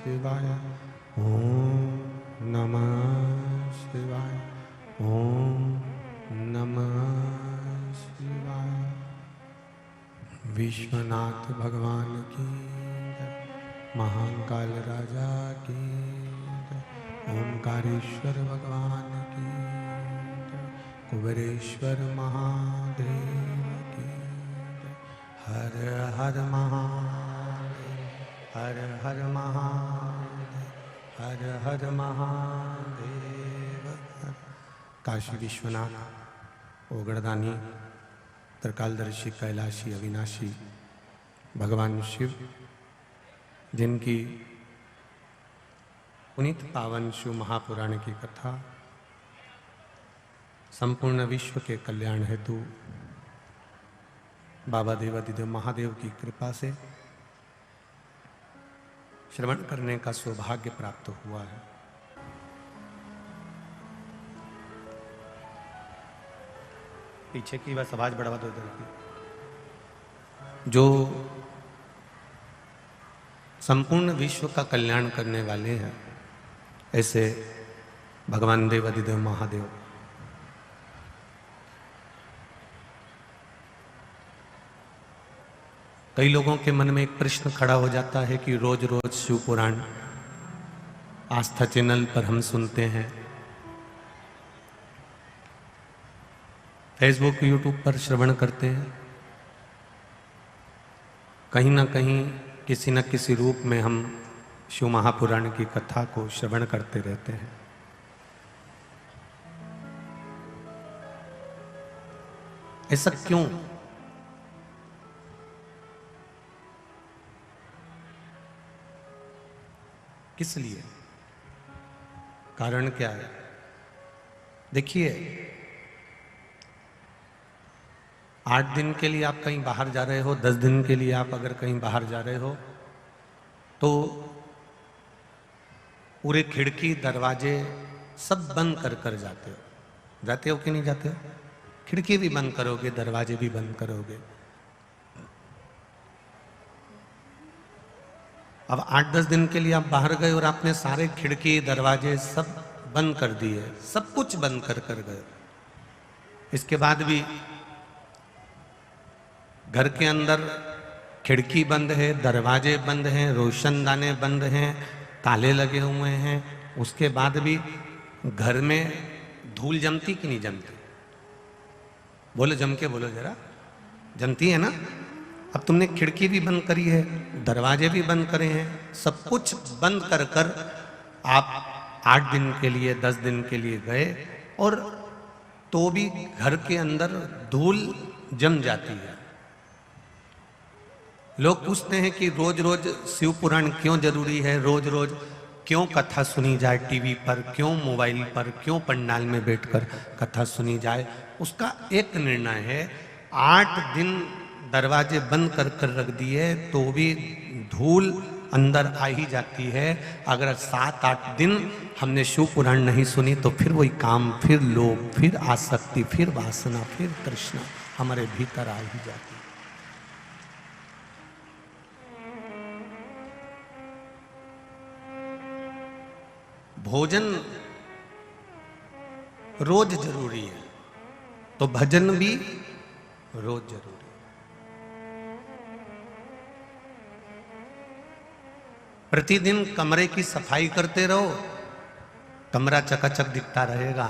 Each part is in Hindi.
शिवाय। ओम नमः शिवाय। ओम नमः शिवाय। विश्वनाथ भगवान की जय। महाकाल राजा की जय। ओमकारेश्वर भगवान की जय। कुबेरेश्वर महादेव की जय। हर हर महादेव, हर हर महादेव, हर हर महादेव। काशी विश्वनाथ, ओगड़दानी, त्रिकालदर्शी, कैलाशी, अविनाशी भगवान शिव, जिनकी पुनीत पावन शिव महापुराण की कथा संपूर्ण विश्व के कल्याण हेतु बाबा देवादिदेव महादेव की कृपा से श्रवण करने का सौभाग्य प्राप्त हुआ है। पीछे की बस आवाज बढ़वा दो इधर की। जो संपूर्ण विश्व का कल्याण करने वाले हैं, ऐसे भगवान देवादिदेव महादेव कई लोगों के मन में एक प्रश्न खड़ा हो जाता है कि रोज रोज शिव पुराण आस्था चैनल पर हम सुनते हैं, फेसबुक यूट्यूब पर श्रवण करते हैं, कहीं ना कहीं किसी न किसी रूप में हम शिव महापुराण की कथा को श्रवण करते रहते हैं। ऐसा क्यों? किस लिए? कारण क्या है? देखिए, 8 दिन के लिए आप कहीं बाहर जा रहे हो, 10 दिन के लिए आप अगर कहीं बाहर जा रहे हो, तो पूरे खिड़की दरवाजे सब बंद कर कर जाते हो। जाते हो कि नहीं जाते हो? खिड़की भी बंद करोगे, दरवाजे भी बंद करोगे। अब 8-10 दिन के लिए आप बाहर गए और आपने सारे खिड़की दरवाजे सब बंद कर दिए, सब कुछ बंद कर कर गए। इसके बाद भी घर के अंदर खिड़की बंद है, दरवाजे बंद हैं, रोशनदाने बंद हैं, ताले लगे हुए हैं, उसके बाद भी घर में धूल जमती कि नहीं जमती? बोलो, जम के बोलो जरा। जमती है ना? अब तुमने खिड़की भी बंद करी है, दरवाजे भी बंद करे हैं, सब कुछ बंद कर कर आप 8 दिन के लिए, 10 दिन के लिए गए, और तो भी घर के अंदर धूल जम जाती है। लोग पूछते हैं कि रोज रोज शिव पुराण क्यों जरूरी है, रोज रोज क्यों कथा सुनी जाए टीवी पर, क्यों मोबाइल पर, क्यों पंडाल में बैठकर कथा सुनी जाए? उसका एक निर्णय है, 8 दिन दरवाजे बंद कर कर रख दिए तो भी धूल अंदर आ ही जाती है। अगर 7-8 दिन हमने शिव पुराण नहीं सुनी तो फिर वही काम, फिर लोभ, फिर आसक्ति, फिर वासना, फिर तृष्णा हमारे भीतर आ ही जाती है। भोजन रोज जरूरी है, तो भजन भी रोज जरूरी है। प्रतिदिन कमरे की सफाई करते रहो, कमरा चकाचक दिखता रहेगा।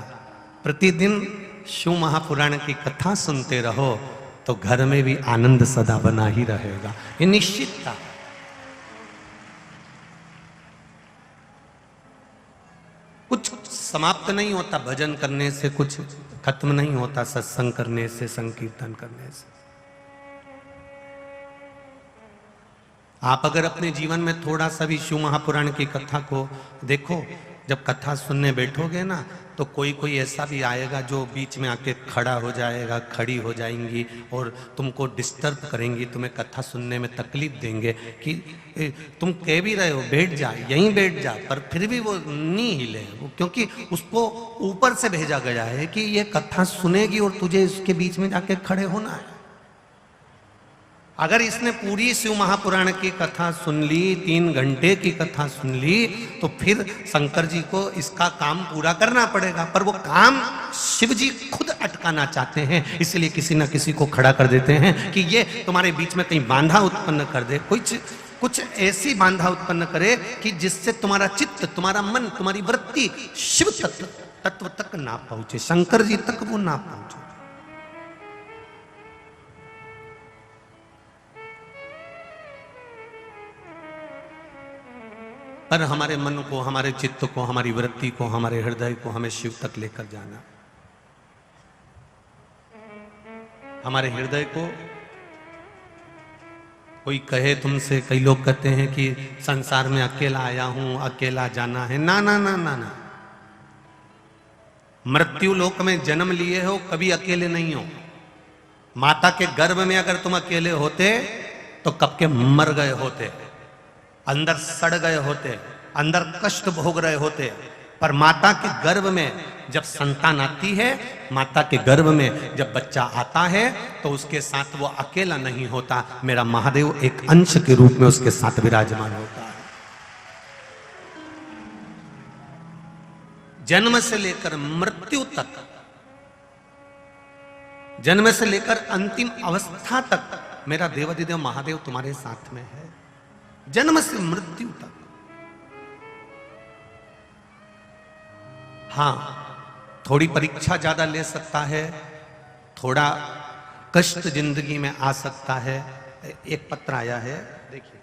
प्रतिदिन शिव महापुराण की कथा सुनते रहो तो घर में भी आनंद सदा बना ही रहेगा। ये निश्चित था। कुछ समाप्त नहीं होता भजन करने से, कुछ खत्म नहीं होता सत्संग करने से, संकीर्तन करने से। आप अगर अपने जीवन में थोड़ा सा भी शिव महापुराण की कथा को देखो, जब कथा सुनने बैठोगे ना, तो कोई कोई ऐसा भी आएगा जो बीच में आके खड़ा हो जाएगा, खड़ी हो जाएंगी और तुमको डिस्टर्ब करेंगी, तुम्हें कथा सुनने में तकलीफ देंगे कि तुम कह भी रहे हो बैठ जा, यहीं बैठ जा, पर फिर भी वो नहीं हिले, क्योंकि उसको ऊपर से भेजा गया है कि ये कथा सुनेगी और तुझे इसके बीच में जाके खड़े होना है। अगर इसने पूरी शिव महापुराण की कथा सुन ली, 3 घंटे की कथा सुन ली, तो फिर शंकर जी को इसका काम पूरा करना पड़ेगा। पर वो काम शिव जी खुद अटकाना चाहते हैं, इसलिए किसी ना किसी को खड़ा कर देते हैं कि ये तुम्हारे बीच में कहीं बांधा उत्पन्न कर दे, कुछ ऐसी बांधा उत्पन्न करे कि जिससे तुम्हारा चित्त, तुम्हारा मन, तुम्हारी वृत्ति शिव तत्व तक ना पहुंचे, शंकर जी तक वो ना पहुंचे। पर हमारे मन को, हमारे चित्त को, हमारी वृत्ति को, हमारे हृदय को हमें शिव तक लेकर जाना। हमारे हृदय को कोई कहे तुमसे, कई लोग कहते हैं कि संसार में अकेला आया हूं, अकेला जाना है। ना ना ना ना ना, मृत्यु लोक में जन्म लिए हो, कभी अकेले नहीं हो। माता के गर्भ में अगर तुम अकेले होते तो कब के मर गए होते, अंदर सड़ गए होते, अंदर कष्ट भोग रहे होते। पर माता के गर्भ में जब संतान आती है, माता के गर्भ में जब बच्चा आता है, तो उसके साथ वो अकेला नहीं होता, मेरा महादेव एक अंश के रूप में उसके साथ विराजमान होता है। जन्म से लेकर मृत्यु तक, जन्म से लेकर अंतिम अवस्था तक मेरा देवाधिदेव महादेव तुम्हारे साथ में है, जन्म से मृत्यु तक। हां, थोड़ी परीक्षा ज्यादा ले सकता है, थोड़ा कष्ट जिंदगी में आ सकता है। एक पत्र आया है, देखिए।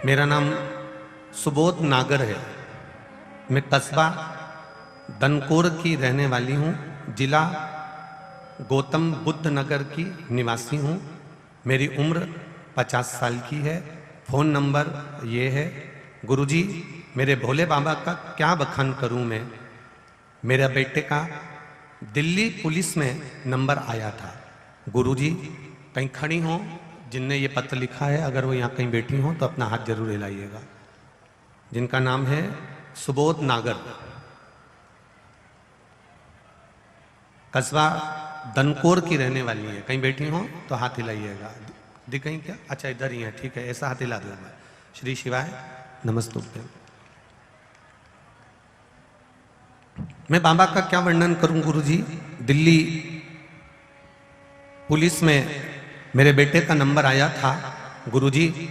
मेरा नाम सुबोध नागर है, मैं कस्बा दनकोर की रहने वाली हूँ, जिला गौतम बुद्ध नगर की निवासी हूँ। मेरी उम्र 50 साल की है। फ़ोन नंबर ये है। गुरुजी, मेरे भोले बाबा का क्या बखान करूँ मैं। मेरे बेटे का दिल्ली पुलिस में नंबर आया था। गुरुजी, कहीं खड़ी हो, जिनने ये पत्र लिखा है, अगर वो यहाँ कहीं बैठी हो तो अपना हाथ जरूर हिलाइएगा। जिनका नाम है सुबोध नागर, कस्बा दनकोर की रहने वाली है। कहीं बैठी हो तो हाथ हिलाइएगा। दिख गई क्या? अच्छा, इधर ही है, ठीक है, ऐसा हाथ हिला दूंगा। श्री शिवाय नमस्तुभ्यं। मैं बाबा का क्या वर्णन करूं गुरुजी। दिल्ली पुलिस में मेरे बेटे का नंबर आया था। गुरुजी,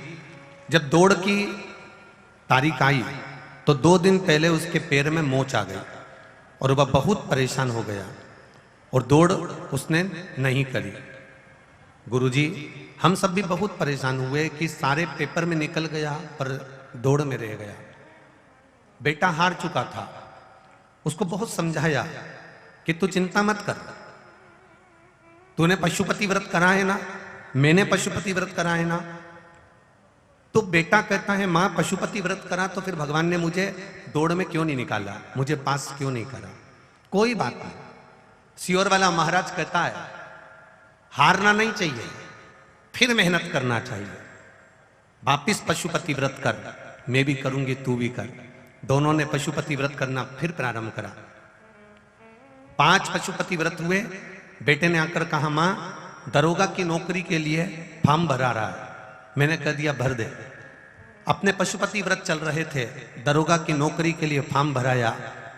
जब दौड़ की तारीख आई तो 2 दिन पहले उसके पैर में मोच आ गई और वह बहुत परेशान हो गया और दौड़ उसने नहीं करी। गुरुजी, हम सब भी बहुत परेशान हुए कि सारे पेपर में निकल गया पर दौड़ में रह गया। बेटा हार चुका था, उसको बहुत समझाया कि तू चिंता मत कर, तूने पशुपति व्रत करा है ना, मैंने पशुपति व्रत करा है ना। तो बेटा कहता है, माँ पशुपति व्रत करा तो फिर भगवान ने मुझे दौड़ में क्यों नहीं निकाला, मुझे पास क्यों नहीं करा। कोई बात नहीं। सियोर वाला महाराज कहता है, हारना नहीं चाहिए, फिर मेहनत करना चाहिए। वापिस पशुपति व्रत कर, मैं भी करूंगी, तू भी कर। दोनों ने पशुपति व्रत करना फिर प्रारंभ करा। 5 पशुपति व्रत हुए। बेटे ने आकर कहा, माँ दरोगा की नौकरी के लिए फॉर्म भरा रहा है। मैंने कह दिया भर दे। अपने पशुपति व्रत चल रहे थे, दरोगा की नौकरी के लिए फॉर्म भराया।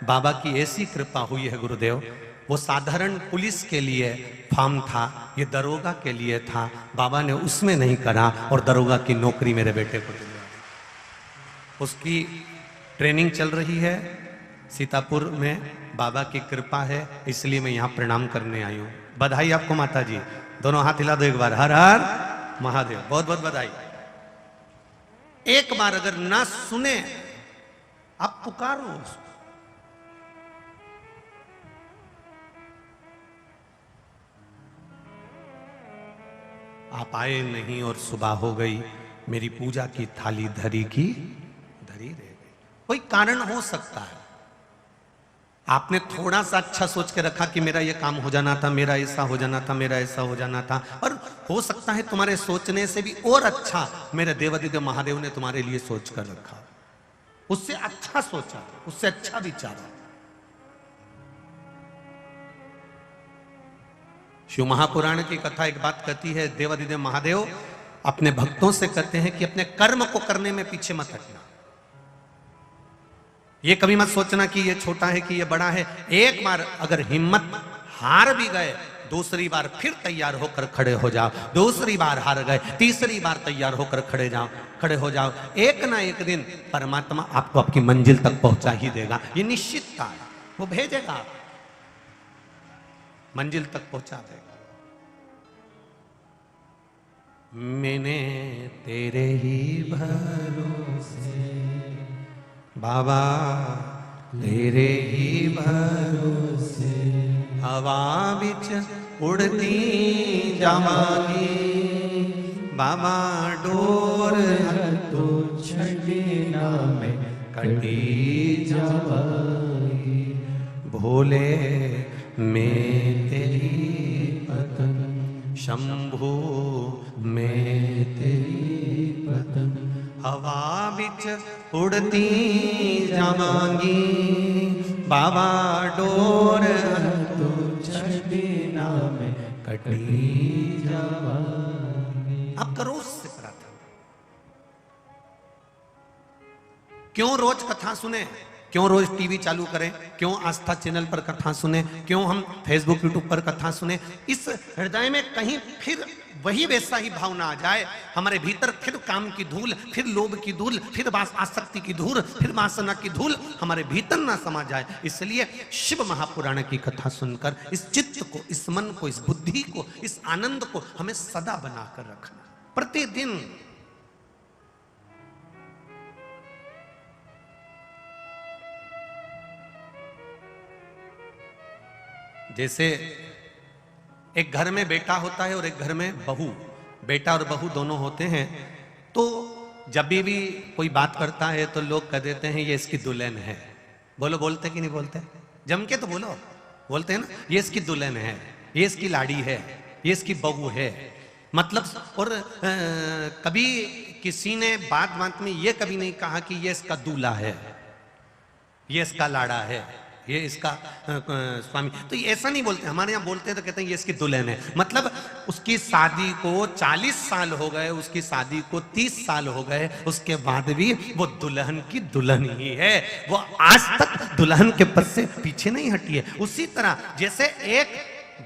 बाबा की ऐसी कृपा हुई है गुरुदेव, वो साधारण पुलिस के लिए फॉर्म था, ये दरोगा के लिए था। बाबा ने उसमें नहीं करा और दरोगा की नौकरी मेरे बेटे को दिलवा दी। उसकी ट्रेनिंग चल रही है सीतापुर में। बाबा की कृपा है, इसलिए मैं यहाँ प्रणाम करने आई हूँ। बधाई आपको माता जी, दोनों हाथ हिला दो एक बार। हर हर महादेव, बहुत बहुत बधाई। एक बार अगर ना सुने, आप पुकारो उसको। आप आए नहीं और सुबह हो गई, मेरी पूजा की थाली धरी की धरी रह गई। कोई कारण हो सकता है, आपने थोड़ा सा अच्छा सोच के रखा कि मेरा ये काम हो जाना था, मेरा ऐसा हो जाना था, मेरा ऐसा हो जाना था, और हो सकता है तुम्हारे सोचने से भी और अच्छा मेरे देवादिदेव महादेव ने तुम्हारे लिए सोच कर रखा, उससे अच्छा सोचा, उससे अच्छा विचारा। शिव महापुराण की कथा एक बात कहती है, देवादिदेव महादेव अपने भक्तों से कहते हैं कि अपने कर्म को करने में पीछे मत हटना। ये कभी मत सोचना कि ये छोटा है कि ये बड़ा है। एक बार अगर हिम्मत हार भी गए, दूसरी बार फिर तैयार होकर खड़े हो जाओ, दूसरी बार हार गए, तीसरी बार तैयार होकर खड़े हो जाओ। एक ना एक दिन परमात्मा आपको आपकी मंजिल तक पहुंचा ही देगा, ये निश्चित था, वो भेजेगा, मंजिल तक पहुंचा देगा। मैंने तेरे ही भरोसे बाबा, तेरे ही भरोसे हवा बिच उड़ती जावांगी, बाबा डोर तो छड़ना में कटी जावांगी, भोले मैं तेरी पतन, शंभू मैं तेरी पतन, हवा बिच उड़ती जावांगी, बाबा डोर तो छड़ना में कटी जावांगी। आप करो उससे प्रार्थना। क्यों रोज कथा सुने, क्यों रोज टीवी चालू करें, क्यों आस्था चैनल पर कथा सुने, क्यों हम फेसबुक यूट्यूब पर कथा सुने? इस हृदय में कहीं फिर वही वैसा ही भावना आ जाए, हमारे भीतर फिर काम की धूल, फिर लोभ की धूल, फिर आसक्ति की धूल, फिर वासना की धूल हमारे भीतर ना समा जाए। इसलिए शिव महापुराण की कथा सुनकर इस चित्त को, इस मन को, इस बुद्धि को, इस आनंद को हमें सदा बनाकर रखना प्रतिदिन। जैसे एक घर में बेटा होता है और एक घर में बहू, बेटा और बहू दोनों होते हैं, तो जब भी कोई बात करता है तो लोग कह देते हैं ये इसकी दुल्हन है। बोलो, बोलते कि नहीं बोलते? जम के तो बोलो, बोलते हैं ना, ये इसकी दुल्हन है, ये इसकी लाड़ी है, ये इसकी बहू है। मतलब और कभी किसी ने बात बात में ये कभी नहीं कहा कि ये इसका दूल्हा है, ये इसका लाड़ा है, ये इसका स्वामी। तो ये ऐसा नहीं बोलते, हमारे यहाँ बोलते हैं तो कहते हैं ये इसकी दुल्हन है। मतलब उसकी शादी को 40 साल हो गए, उसकी शादी को 30 साल हो गए, उसके बाद भी वो दुल्हन की दुल्हन ही है, वो आज तक दुल्हन के पद से पीछे नहीं हटी है। उसी तरह जैसे एक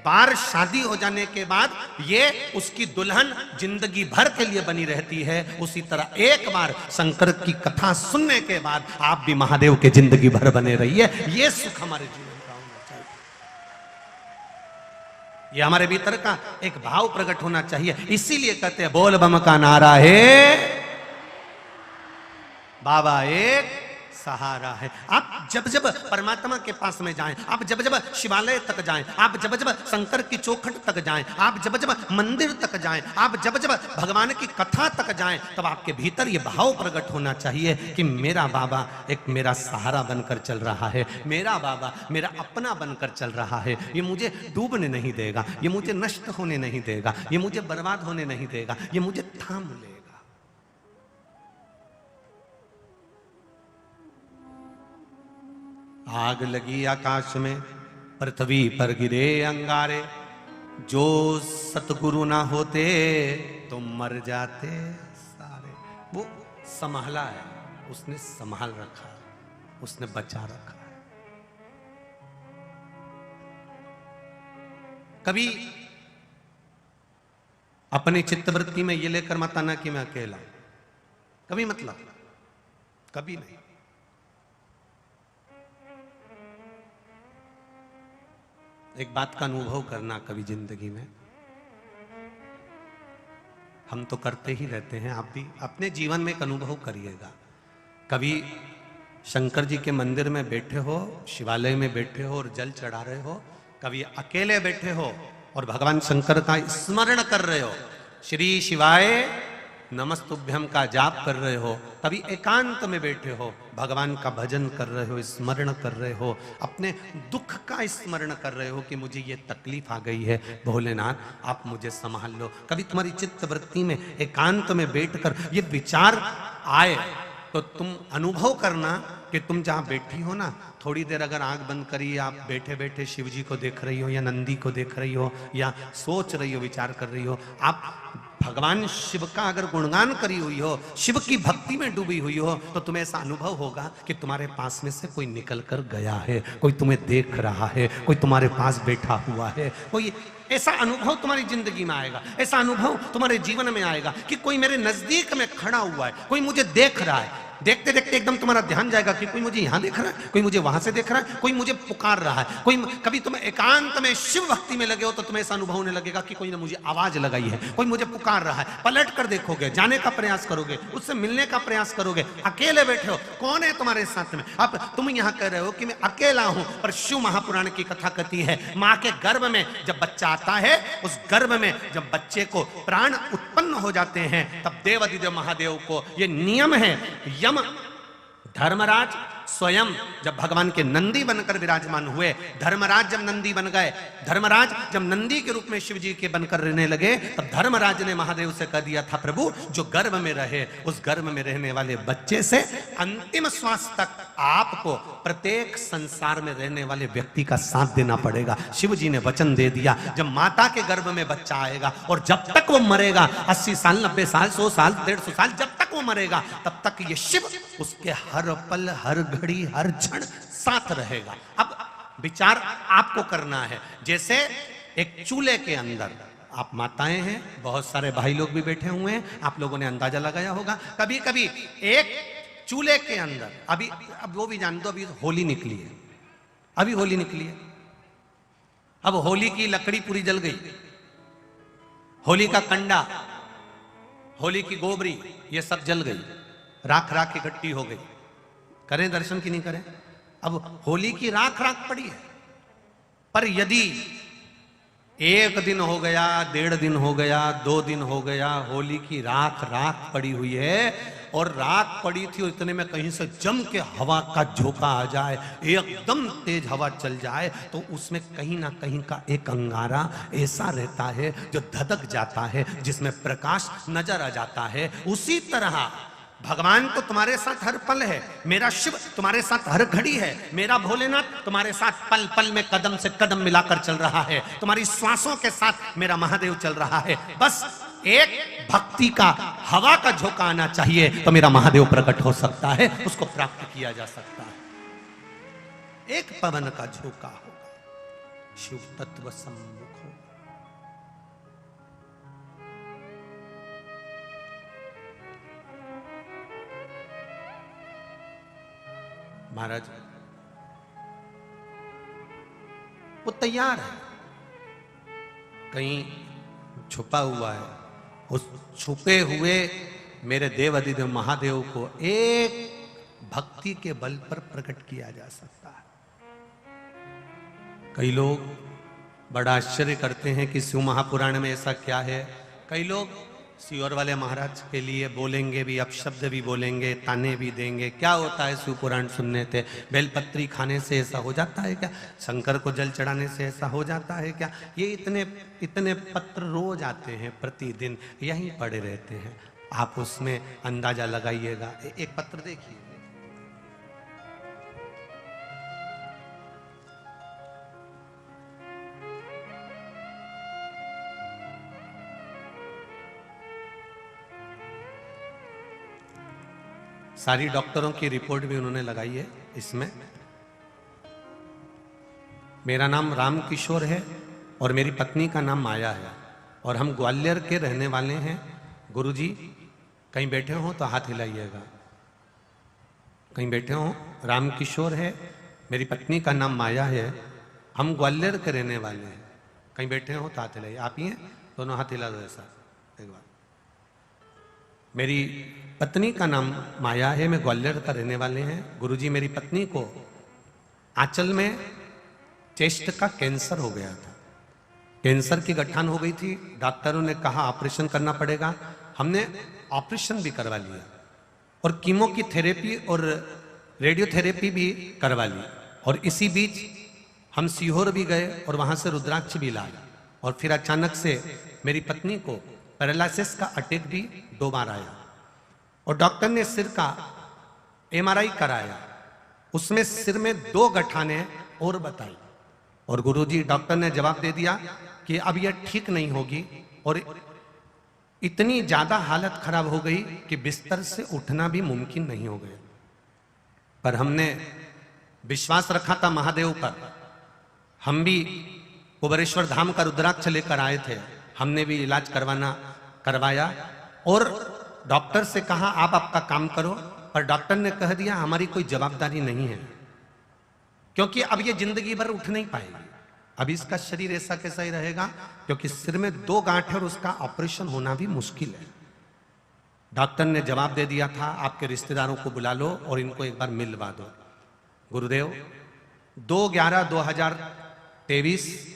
बार शादी हो जाने के बाद ये उसकी दुल्हन जिंदगी भर के लिए बनी रहती है, उसी तरह एक बार शंकर की कथा सुनने के बाद आप भी महादेव के जिंदगी भर बने रहिए। ये सुख हमारे जीवन का होना चाहिए, ये हमारे भीतर का एक भाव प्रकट होना चाहिए। इसीलिए कहते हैं बोल बम का नारा है, बाबा एक सहारा है। आप जब जब परमात्मा के पास में जाएं, आप जब जब शिवालय तक जाएं, आप जब जब शंकर की चौखट तक जाएं, आप जब जब मंदिर तक जाएं, आप जब जब भगवान की कथा तक जाएं, तब आपके भीतर ये भाव प्रकट होना चाहिए कि मेरा बाबा एक मेरा सहारा बनकर चल रहा है, मेरा बाबा मेरा अपना बनकर चल रहा है, ये मुझे डूबने नहीं देगा, ये मुझे नष्ट होने नहीं देगा, ये मुझे बर्बाद होने नहीं देगा, ये मुझे थाम लेगा। आग लगी आकाश में, पृथ्वी पर गिरे अंगारे, जो सतगुरु ना होते तो मर जाते सारे। वो संभाला है, उसने संभाल रखा है, उसने बचा रखा है। कभी अपनी चित्तवृत्ति में ये लेकर मत आना कि मैं अकेला, कभी मतलब, कभी नहीं। एक बात का अनुभव करना कभी जिंदगी में, हम तो करते ही रहते हैं, आप भी अपने जीवन में एक अनुभव करिएगा। कभी शंकर जी के मंदिर में बैठे हो, शिवालय में बैठे हो और जल चढ़ा रहे हो, कभी अकेले बैठे हो और भगवान शंकर का स्मरण कर रहे हो, श्री शिवाय नमस्तुभ्यम का जाप कर रहे हो, कभी एकांत में बैठे हो, भगवान का भजन कर रहे हो, स्मरण कर रहे हो, अपने दुख का स्मरण कर रहे हो कि मुझे ये तकलीफ आ गई है, भोलेनाथ आप मुझे संभाल लो। कभी तुम्हारी चित्त वृत्ति में एकांत में बैठकर ये विचार आए तो तुम अनुभव करना कि तुम जहां बैठी हो ना, थोड़ी देर अगर आंख बंद करी, आप बैठे बैठे शिव जी को देख रही हो या नंदी को देख रही हो या सोच रही हो, विचार कर रही हो, आप भगवान शिव का अगर गुणगान करी हुई हो, शिव की भक्ति में डूबी हुई हो, तो तुम्हें ऐसा अनुभव होगा कि तुम्हारे पास में से कोई निकल कर गया है, कोई तुम्हें देख रहा है, कोई तुम्हारे पास बैठा हुआ है, कोई ऐसा अनुभव तुम्हारी जिंदगी में आएगा, ऐसा अनुभव तुम्हारे जीवन में आएगा कि कोई मेरे नजदीक में खड़ा हुआ है, कोई मुझे देख रहा है। देखते देखते एकदम तुम्हारा ध्यान जाएगा कि कोई मुझे यहां देख रहा है, कोई मुझे वहां से देख रहा है, कोई मुझे पुकार रहा है, कोई कभी तुम एकांत में शिव भक्ति में लगे हो तो तुम्हें ऐसा अनुभव होने लगेगा कि कोई ने मुझे आवाज लगाई है, कोई मुझे पुकार रहा है। पलट कर देखोगे, जाने का प्रयास करोगे, उससे मिलने का प्रयास करोगे, अकेले बैठे हो, कौन है तुम्हारे साथ में? अब तुम यहां कह रहे हो कि मैं अकेला हूं, पर शिव महापुराण की कथा कहती है मां के गर्भ में जब बच्चा आता है, उस गर्भ में जब बच्चे को प्राण उत्पन्न हो जाते हैं, तब देवाधिदेव महादेव को ये नियम है, यम धर्मराज स्वयं जब भगवान के नंदी बनकर विराजमान हुए, धर्मराज जब नंदी बन गए, धर्मराज जब नंदी के रूप में शिव जी के बनकर रहने लगे, तब धर्मराज ने महादेव से कह दिया था, प्रभु जो गर्भ में रहे, उस गर्भ में रहने वाले बच्चे से अंतिम श्वास तक आपको प्रत्येक संसार में रहने वाले व्यक्ति का साथ देना पड़ेगा। शिव जी ने वचन दे दिया, जब माता के गर्भ में बच्चा आएगा और जब तक वो मरेगा, 80 साल 90 साल 100 साल 150 साल, जब तक वो मरेगा तब तक ये शिव उसके हर पल हर घड़ी हर क्षण साथ रहेगा। अब विचार आपको करना है, जैसे एक चूल्हे के अंदर आप माताएं हैं, बहुत सारे भाई लोग भी बैठे हुए हैं, आप लोगों ने अंदाजा लगाया होगा, कभी कभी एक चूल्हे के अंदर अभी अब वो भी जान दो, अभी होली निकली है, अभी होली निकली है, अब होली की लकड़ी पूरी जल गई, होली का कंडा, होली की गोबरी, ये सब जल गई, राख राख इकट्ठी हो गई, करें दर्शन की नहीं करें? अब होली की राख राख पड़ी है, पर यदि 1 दिन हो गया, 1.5 दिन हो गया, 2 दिन हो गया, होली की राख राख पड़ी हुई है, और राख पड़ी थी और इतने में कहीं से जम के हवा का झोंका आ जाए, एकदम तेज हवा चल जाए, तो उसमें कहीं ना कहीं का एक अंगारा ऐसा रहता है जो धधक जाता है, जिसमें प्रकाश नजर आ जाता है। उसी तरह भगवान तो तुम्हारे साथ हर पल है, मेरा शिव तुम्हारे साथ हर घड़ी है, मेरा भोलेनाथ तुम्हारे साथ पल पल में कदम से कदम मिलाकर चल रहा है, तुम्हारी श्वासों के साथ मेरा महादेव चल रहा है। बस एक भक्ति का हवा का झोंका आना चाहिए तो मेरा महादेव प्रकट हो सकता है, उसको प्राप्त किया जा सकता है। एक पवन का झोंका होगा, शिव तत्व सम्मुख होगा। महाराज वो तैयार है, कहीं छुपा हुआ है, उस छुपे हुए मेरे देव अधिदेव महादेव को एक भक्ति के बल पर प्रकट किया जा सकता है। कई लोग बड़ा आश्चर्य करते हैं कि शिव महापुराण में ऐसा क्या है। कई लोग सियोर वाले महाराज के लिए बोलेंगे भी, अपशब्द भी बोलेंगे, ताने भी देंगे, क्या होता है शिव पुराण सुनने से, बेलपत्री खाने से ऐसा हो जाता है क्या, शंकर को जल चढ़ाने से ऐसा हो जाता है क्या, ये इतने पत्र रोज आते हैं, प्रतिदिन यहीं पड़े रहते हैं, आप उसमें अंदाजा लगाइएगा। एक पत्र देखिए, सारी डॉक्टरों की रिपोर्ट भी उन्होंने लगाई है इसमें। मेरा नाम राम किशोर है और मेरी पत्नी का नाम माया है और हम ग्वालियर के रहने वाले हैं। गुरुजी कहीं बैठे हो तो हाथ हिलाइएगा, कहीं बैठे हो। राम किशोर है, मेरी पत्नी का नाम माया है, हम ग्वालियर के रहने वाले हैं, कहीं बैठे हो तो हाथ हिलाइए। आप ही हैं, दोनों हाथ हिला दो ऐसा एक बार। मेरी पत्नी का नाम माया है, मैं ग्वालियर का रहने वाले हैं। गुरुजी मेरी पत्नी को आंचल में चेस्ट का कैंसर हो गया था, कैंसर की गठान हो गई थी, डॉक्टरों ने कहा ऑपरेशन करना पड़ेगा। हमने ऑपरेशन भी करवा लिया और कीमो की थेरेपी और रेडियोथेरेपी भी करवा ली। और इसी बीच हम सीहोर भी गए और वहां से रुद्राक्ष भी लाए। और फिर अचानक से मेरी पत्नी को पैरालिसिस का अटैक भी 2 बार आया और डॉक्टर ने सिर का MRI कराया, उसमें सिर में 2 गठाने और बताई और गुरुजी डॉक्टर ने जवाब दे दिया कि अब यह ठीक नहीं होगी। और इतनी ज्यादा हालत खराब हो गई कि बिस्तर से उठना भी मुमकिन नहीं हो गया। पर हमने विश्वास रखा था महादेव पर। हम भी कुबेरेश्वर धाम का रुद्राक्ष लेकर आए थे, हमने भी इलाज करवाया और डॉक्टर से कहा आप आपका काम करो, पर डॉक्टर ने कह दिया हमारी कोई जवाबदारी नहीं है, क्योंकि अब ये जिंदगी भर उठ नहीं पाएगी। अब इसका शरीर ऐसा कैसा ही रहेगा, क्योंकि सिर में 2 गांठ है और उसका ऑपरेशन होना भी मुश्किल है। डॉक्टर ने जवाब दे दिया था आपके रिश्तेदारों को बुला लो और इनको एक बार मिलवा दो। गुरुदेव 2/11/2023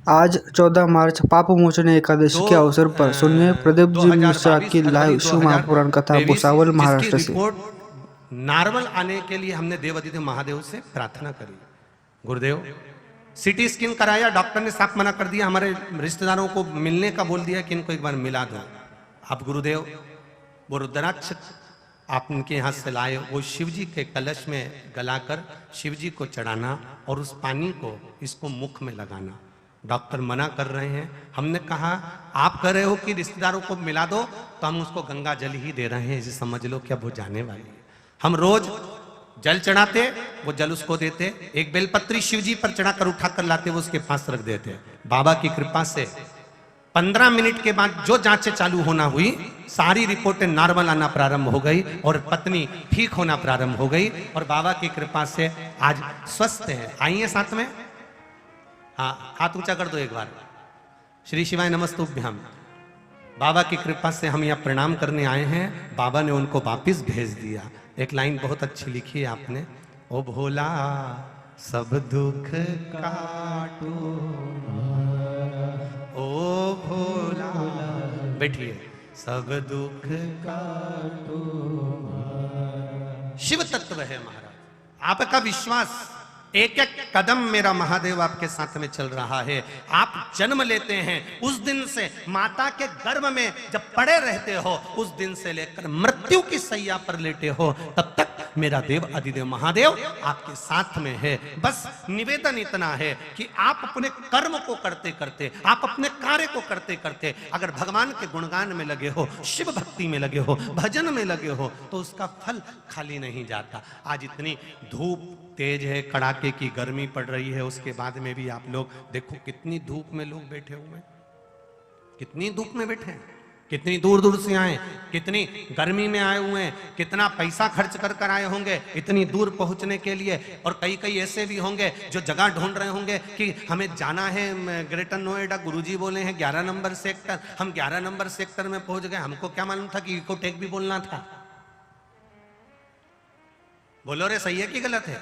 आज 14 मार्च पाप मोचन एकादशी के अवसर पर सुनिए प्रदीप जी मिश्रा की लाइव शिव महापुराण कथा भुसावल महाराष्ट्र से। नॉर्मल आने के लिए हमने देवादिदेव महादेव से प्रार्थना करी। गुरुदेव CT स्कैन कराया, डॉक्टर ने साफ मना कर दिया, हमारे रिश्तेदारों को मिलने का बोल दिया कि इनको एक बार मिला दो। आप गुरुदेव वो रुद्राक्ष आप उनके यहाँ से लाए, वो शिव जी के कलश में गलाकर शिव जी को चढ़ाना और उस पानी को इसको मुख में लगाना। डॉक्टर मना कर रहे हैं। हमने कहा आप कह रहे हो कि रिश्तेदारों को मिला दो, तो हम उसको गंगा जल ही दे रहे हैं, इसे समझ लो कि अब वो जाने वाली है। हम रोज जल चढ़ाते, वो जल उसको देते, एक बेलपत्री शिव जी पर चढ़ाकर उठाकर लाते, वो उसके पास रख देते। बाबा की कृपा से 15 मिनट के बाद जो जांचें चालू होना हुई, सारी रिपोर्टें नॉर्मल आना प्रारंभ हो गई और पत्नी ठीक होना प्रारंभ हो गई और बाबा की कृपा से आज स्वस्थ है। आइए साथ में, हाँ हाथ ऊंचा कर दो एक बार। श्री शिवाय नमस्तुभ्यम। बाबा की कृपा से हम यहाँ प्रणाम करने आए हैं, बाबा ने उनको वापिस भेज दिया। एक लाइन बहुत अच्छी लिखी है आपने, ओ भोला सब दुख काटो, ओ भोला, बैठिए, सब दुख काटो। शिव तत्व है महाराज, आपका विश्वास, एक एक कदम मेरा महादेव आपके साथ में चल रहा है। आप जन्म लेते हैं उस दिन से माता के गर्भ में जब पड़े रहते हो, उस दिन से लेकर मृत्यु की सैया पर लेटे हो, तब तक मेरा देव अधिदेव महादेव आपके साथ में है। बस निवेदन इतना है कि आप अपने कर्म को करते करते, आप अपने कार्य को करते करते अगर भगवान के गुणगान में लगे हो, शिव भक्ति में लगे हो, भजन में लगे हो, तो उसका फल खाली नहीं जाता। आज इतनी धूप तेज है, कड़ाके की गर्मी पड़ रही है, उसके बाद में भी आप लोग देखो कितनी धूप में लोग बैठे हुए हैं, कितनी धूप में बैठे हैं, कितनी दूर दूर से आए, कितनी गर्मी में आए हुए हैं, कितना पैसा खर्च कर आए होंगे इतनी दूर पहुंचने के लिए। और कई कई ऐसे भी होंगे जो जगह ढूंढ रहे होंगे कि हमें जाना है ग्रेटर नोएडा, गुरुजी बोले हैं 11 नंबर सेक्टर, हम 11 नंबर सेक्टर में पहुंच गए, हमको क्या मालूम था कि इकोटेक भी बोलना था। बोलो रे सही है कि गलत है?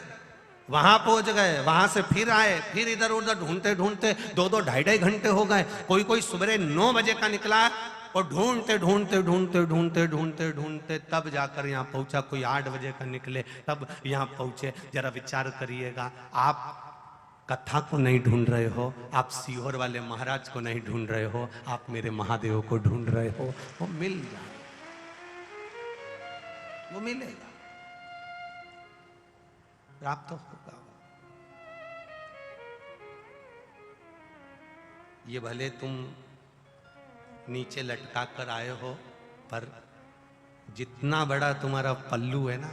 वहां पहुंच गए, वहां से फिर आए, फिर इधर उधर ढूंढते ढूंढते 2-2 ढाई घंटे हो गए। कोई कोई सुबह 9 बजे का निकला और ढूंढते ढूंढते ढूंढते ढूंढते ढूंढते ढूंढते तब जाकर यहाँ पहुंचा। कोई 8 बजे का निकले तब यहाँ पहुंचे। जरा विचार करिएगा, आप कथा को नहीं ढूंढ रहे हो, आप सीहोर वाले महाराज को नहीं ढूंढ रहे हो, आप मेरे महादेव को ढूंढ रहे हो। वो मिल जाए, वो मिलेगा, प्राप्त होगा। ये भले तुम नीचे लटका कर आए हो, पर जितना बड़ा तुम्हारा पल्लू है ना,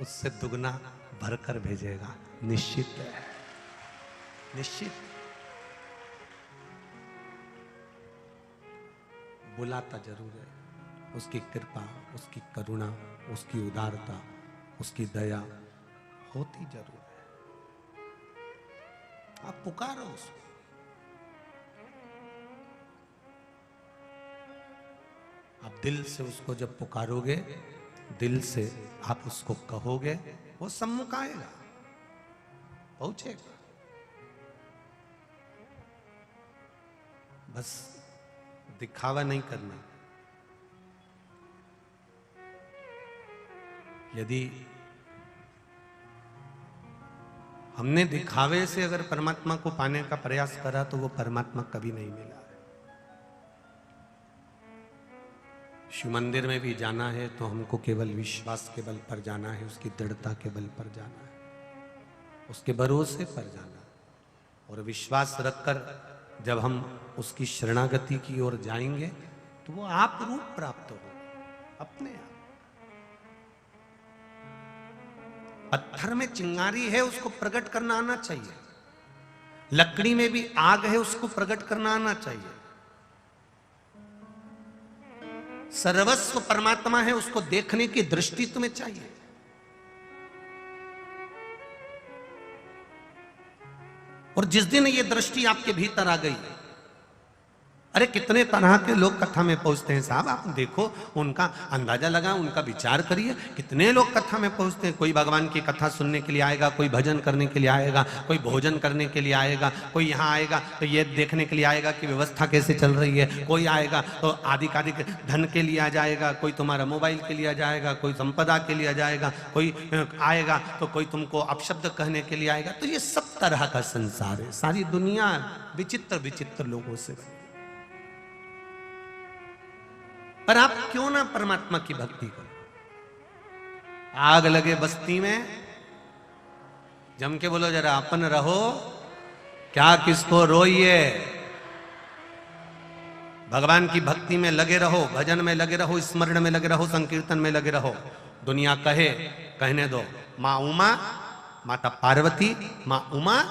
उससे दुगना भरकर भेजेगा, निश्चित है, निश्चित। बुलाता जरूर है, उसकी कृपा, उसकी करुणा, उसकी उदारता, उसकी दया होती जरूर है। आप पुकारो उसको, आप दिल से उसको जब पुकारोगे, दिल से आप उसको कहोगे, वो सम्मुख आएगा, पहुंचेगा। बस दिखावा नहीं करना। यदि हमने दिखावे से अगर परमात्मा को पाने का प्रयास करा तो वो परमात्मा कभी नहीं मिला। शिव मंदिर में भी जाना है तो हमको केवल विश्वास के बल पर जाना है, उसकी दृढ़ता के बल पर जाना है, उसके भरोसे पर जाना है। और विश्वास रखकर जब हम उसकी शरणागति की ओर जाएंगे तो वो आप रूप प्राप्त होगा अपने आप। पत्थर में चिंगारी है, उसको प्रकट करना आना चाहिए। लकड़ी में भी आग है, उसको प्रकट करना आना चाहिए। सर्वस्व परमात्मा है, उसको देखने की दृष्टि तुम्हें चाहिए। और जिस दिन ये दृष्टि आपके भीतर आ गई, अरे कितने तरह के लोग कथा में पहुंचते हैं साहब, आप देखो, उनका अंदाजा लगा, उनका विचार करिए। कितने लोग कथा में पहुंचते हैं। कोई भगवान की कथा सुनने के लिए आएगा, कोई भजन करने के लिए आएगा, कोई भोजन करने के लिए आएगा, कोई यहाँ आएगा तो ये देखने के लिए आएगा कि व्यवस्था कैसे चल रही है, कोई आएगा तो आधिकाधिक धन के लिए आ जाएगा, कोई तुम्हारा मोबाइल के लिए आ जाएगा, कोई संपदा के लिए आ जाएगा, कोई आएगा तो कोई तुमको अपशब्द कहने के लिए आएगा। तो ये सब तरह का संसार है। सारी दुनिया विचित्र विचित्र लोगों से बनी। पर आप क्यों ना परमात्मा की भक्ति करो। आग लगे बस्ती में, जम के बोलो जरा अपन रहो, क्या किसको रोइए। भगवान की भक्ति में लगे रहो, भजन में लगे रहो, स्मरण में लगे रहो, संकीर्तन में लगे रहो। दुनिया कहे, कहने दो। मां उमा, माता पार्वती, मां उमा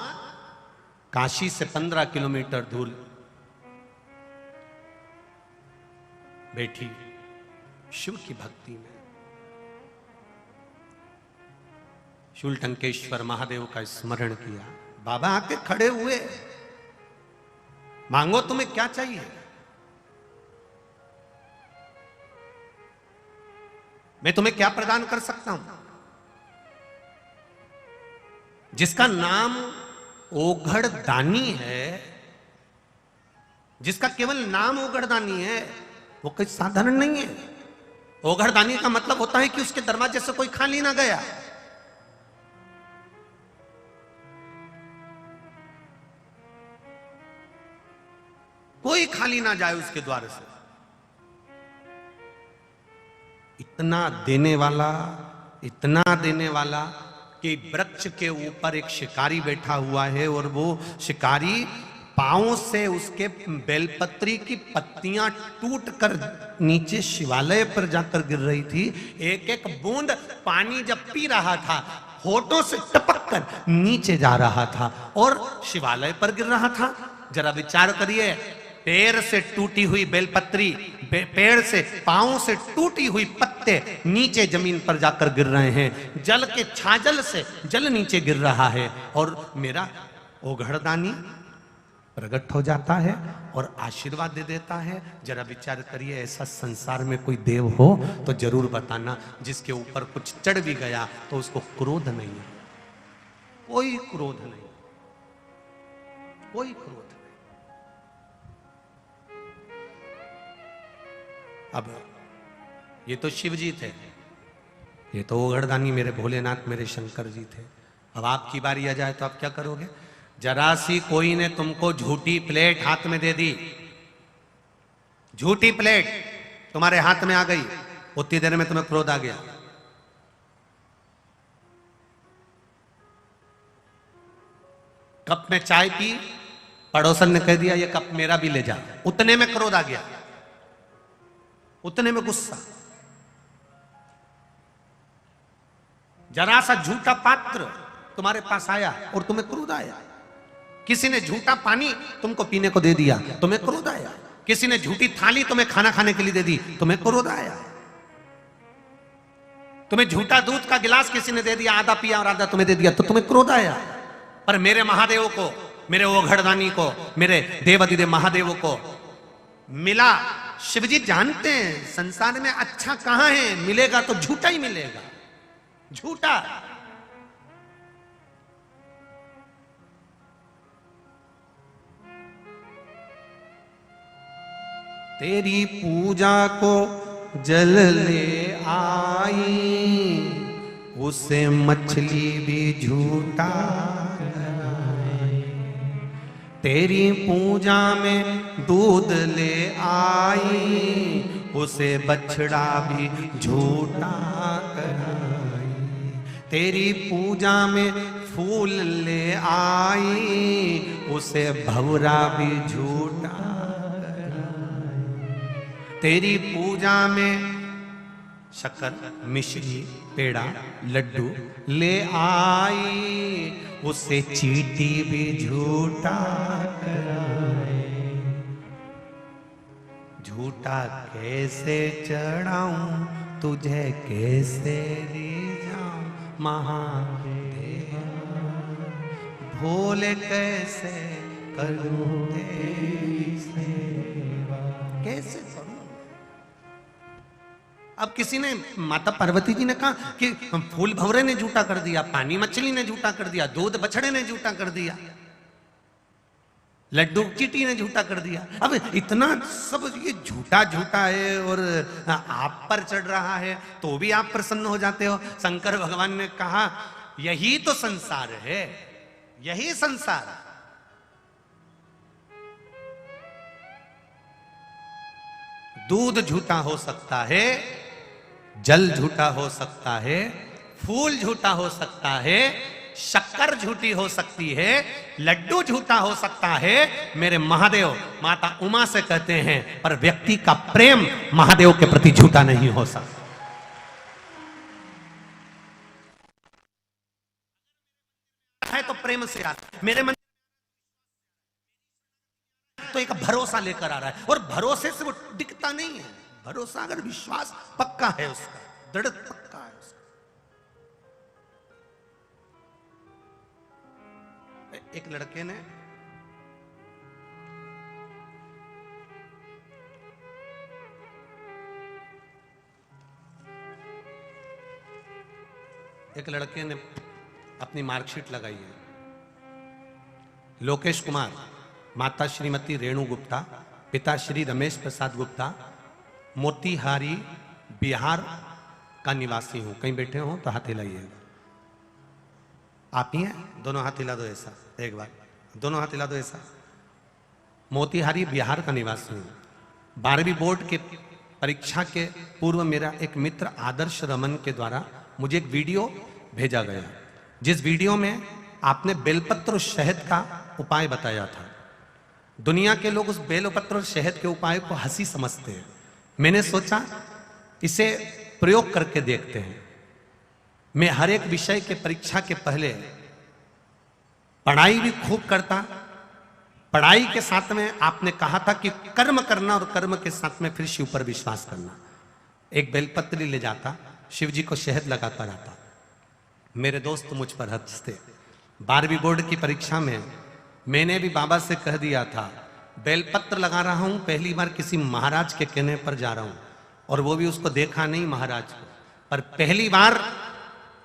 काशी से 15 किलोमीटर दूर बैठी शिव की भक्ति में। शूलटंकेश्वर महादेव का स्मरण किया। बाबा आके खड़े हुए, मांगो तुम्हें क्या चाहिए। मैं तुम्हें क्या प्रदान कर सकता हूं। जिसका नाम ओघड़दानी है, जिसका केवल नाम ओघड़दानी है, वो कोई साधारण नहीं है। ओघड़दानी का मतलब होता है कि उसके दरवाजे से कोई खाली ना गया। कोई खाली ना जाए उसके द्वार से। इतना देने वाला, इतना देने वाला कि वृक्ष के ऊपर एक शिकारी बैठा हुआ है और वो शिकारी पांव से उसके बेलपत्री की पत्तियां टूटकर नीचे शिवालय पर जाकर गिर रही थी। एक एक बूंद पानी जब पी रहा था, होठों से टपक कर नीचे जा रहा था और शिवालय पर गिर रहा था। जरा विचार करिए, पैर से टूटी हुई बेलपत्री, पेड़ से, पांव से टूटी हुई पत्ते नीचे जमीन पर जाकर गिर रहे हैं। जल के छाजल से जल नीचे गिर रहा है और मेरा ओघड़दानी प्रकट हो जाता है और आशीर्वाद दे देता है। जरा विचार करिए, ऐसा संसार में कोई देव हो तो जरूर बताना, जिसके ऊपर कुछ चढ़ भी गया तो उसको क्रोध नहीं है। कोई क्रोध नहीं, कोई क्रोध नहीं। अब ये तो शिव जी थे, ये तो ओघड़दानी मेरे भोलेनाथ, मेरे शंकर जी थे। अब आपकी बारी आ जाए तो आप क्या करोगे। जरा सी कोई ने तुमको झूठी प्लेट हाथ में दे दी, झूठी प्लेट तुम्हारे हाथ में आ गई, उतनी देर में तुम्हें क्रोध आ गया। कप में चाय पी, पड़ोसन ने कह दिया ये कप मेरा भी ले जा, उतने में क्रोध आ गया, उतने में गुस्सा। जरा सा झूठा पात्र तुम्हारे पास आया और तुम्हें क्रोध आया। किसी ने झूठा पानी तुमको पीने को दे दिया, तुम्हें क्रोध आया। किसी ने झूठी थाली तुम्हें खाना खाने के लिए दे दी, तुम्हें क्रोध आया। तुम्हें झूठा दूध का गिलास किसी ने दे दिया, आधा पिया और आधा तुम्हें दे दिया, तो तुम्हें क्रोध आया। पर मेरे महादेव को, मेरे ओघड़दानी को, मेरे देवाधिदेव महादेव को मिला। शिवजी जानते हैं संसार में अच्छा कहां है, मिलेगा तो झूठा ही मिलेगा, झूठा। तेरी पूजा को जल ले आई, उसे मछली भी झूठा कराई। तेरी पूजा में दूध ले आई, उसे बछड़ा भी झूठा कराई। तेरी पूजा में फूल ले आई, उसे भंवरा भी झूठा कराई। तेरी पूजा में शक्कर, मिश्री, पेड़ा, लड्डू ले आई, उसे चींटी भी झूठा कराए। झूठा कैसे चढ़ाऊं तुझे, कैसे रिझाऊं महादेव, भोले कैसे करूं तेरी सेवा, कैसे करूं। अब किसी ने, माता पार्वती जी ने कहा कि फूल भंवरे ने झूठा कर दिया, पानी मछली ने झूठा कर दिया, दूध बछड़े ने झूठा कर दिया, लड्डू चींटी ने झूठा कर दिया। अब इतना सब ये झूठा झूठा है और आप पर चढ़ रहा है तो भी आप प्रसन्न हो जाते हो। शंकर भगवान ने कहा यही तो संसार है, यही संसार। दूध झूठा हो सकता है, जल झूठा हो सकता है, फूल झूठा हो सकता है, शक्कर झूठी हो सकती है, लड्डू झूठा हो सकता है। मेरे महादेव माता उमा से कहते हैं, पर व्यक्ति का प्रेम महादेव के प्रति झूठा नहीं हो सकता। है तो प्रेम से आता, मेरे मन तो एक भरोसा लेकर आ रहा है, और भरोसे से वो टिकता नहीं है। भरोसा अगर विश्वास पक्का है उसका, दृढ़ पक्का है उसका। एक लड़के ने अपनी मार्कशीट लगाई है। लोकेश कुमार, माता श्रीमती रेणु गुप्ता, पिता श्री रमेश प्रसाद गुप्ता, मोतीहारी बिहार का निवासी हूं। कहीं बैठे हो तो हाथ हिलाइएगा। आप ही हैं? दोनों हाथ हिला दो ऐसा, एक बार दोनों हाथ हिला दो ऐसा। मोतीहारी बिहार का निवासी हूं। 12वीं बोर्ड के परीक्षा के पूर्व मेरा एक मित्र आदर्श रमन के द्वारा मुझे एक वीडियो भेजा गया, जिस वीडियो में आपने बेलपत्र और शहद का उपाय बताया था। दुनिया के लोग उस बेलपत्र और शहद के उपाय को हंसी समझते हैं। मैंने सोचा इसे प्रयोग करके देखते हैं। मैं हर एक विषय के परीक्षा के पहले पढ़ाई भी खूब करता। पढ़ाई के साथ में आपने कहा था कि कर्म करना और कर्म के साथ में फिर शिव पर विश्वास करना। एक बेलपत्री ले जाता, शिव जी को शहद लगाकर आता। मेरे दोस्त मुझ पर हंसते। 12वीं बोर्ड की परीक्षा में मैंने भी बाबा से कह दिया था, बेलपत्र लगा रहा हूं, पहली बार किसी महाराज के कहने पर जा रहा हूं, और वो भी उसको देखा नहीं महाराज को, पर पहली बार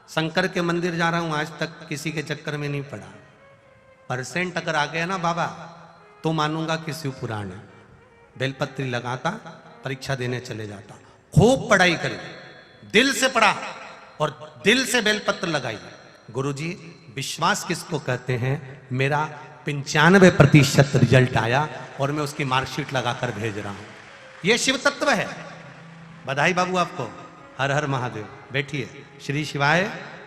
शंकर के मंदिर जा रहा हूं। आज तक किसी के चक्कर में नहीं पड़ा। परसेंट अगर आ गया ना बाबा तो मानूंगा कि शिव पुराण है। बेलपत्री लगाता, परीक्षा देने चले जाता। खूब पढ़ाई करी, दिल से पढ़ा और दिल से बेलपत्र लगाई। गुरुजी, विश्वास किसको कहते हैं? मेरा 95% रिजल्ट आया और मैं उसकी मार्कशीट लगाकर भेज रहा हूं। यह शिव तत्व है। बधाई बाबू आपको। हर हर महादेव। बैठिए। श्री शिवाय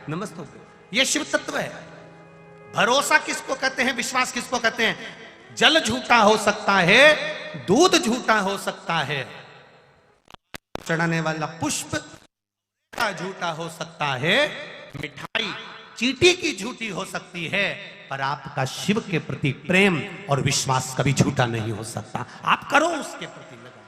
नमस्ते। यह शिव तत्व है। भरोसा किसको कहते हैं? विश्वास किसको कहते हैं? जल झूठा हो सकता है, दूध झूठा हो सकता है, चढ़ाने वाला पुष्प झूठा हो सकता है, मिठाई चींटी की झूठी हो सकती है, पर आपका शिव के प्रति प्रेम और विश्वास कभी झूठा नहीं हो सकता। आप करो उसके प्रति लगा।